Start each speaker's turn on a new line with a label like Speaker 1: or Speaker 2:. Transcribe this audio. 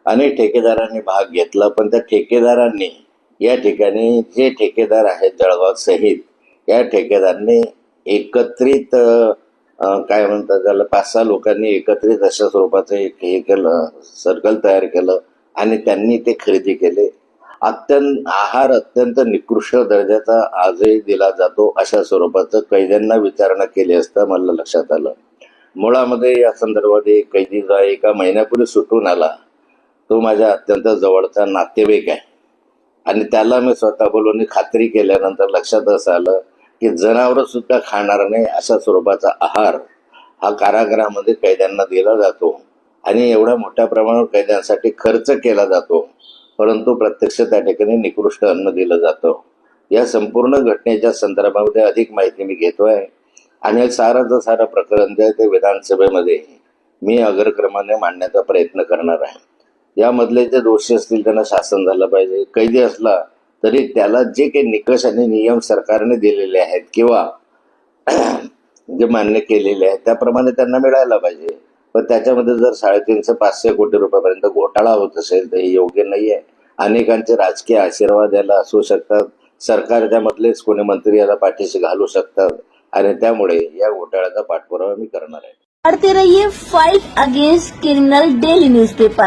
Speaker 1: अनेक ठेकेदारांनी भाग घेतला, पण त्या ठेकेदारांनी या ठिकाणी जे ठेकेदार आहेत जळगाव सहित या ठेकेदारांनी एकत्रित काय म्हणतात त्याला 5-6 लोकांनी एकत्रित अशा स्वरूपाचं एक हे केलं, सर्कल तयार केलं आणि त्यांनी ते खरेदी केले. आहार अत्यंत निकृष्ट दर्जाचा आजही दिला जातो अशा स्वरूपाचं कैद्यांना विचारणा केली असता मला लक्षात आलं. मुळामध्ये या संदर्भात एक कैदी जो एका महिन्यापूर्वी सुटून आला तो माझ्या अत्यंत जवळचा नातेवाईक आहे आणि त्याला मी स्वतः बोलून खात्री केल्यानंतर लक्षात असं आलं की जनावर सुद्धा खाणार नाही अशा स्वरूपाचा आहार हा कारागृहामध्ये कैद्यांना दिला जातो आणि एवढ्या मोठ्या प्रमाणावर कैद्यांसाठी खर्च केला जातो, परंतु प्रत्यक्ष त्या ठिकाणी निकृष्ट अन्न दिलं जातं. या संपूर्ण घटनेच्या संदर्भामध्ये अधिक माहिती मी घेतोय आणि सारं प्रकरण जे आहे ते विधानसभेमध्ये मी अग्रक्रमाने मांडण्याचा प्रयत्न करणार आहे. यामधले जे दोषी असतील त्यांना शासन झालं पाहिजे. कैदी असला तरी त्याला जे काही निकष आणि नियम सरकारने दिलेले आहेत किंवा जे मान्य केलेले आहेत त्याप्रमाणे त्यांना मिळायला पाहिजे. पण त्याच्यामध्ये जर 350-500 कोटी रुपयापर्यंत घोटाळा होत असेल तर हे योग्य नाही आहे. अनेकांचे राजकीय आशीर्वाद याला असू शकतात, सरकारच्या मधलेच कोणी मंत्री याला पाठीशी घालू शकतात आणि त्यामुळे या घोटाळ्याचा पाठपुरावा मी करणार आहे.
Speaker 2: पढ़ते रहिए fight against criminal daily newspaper.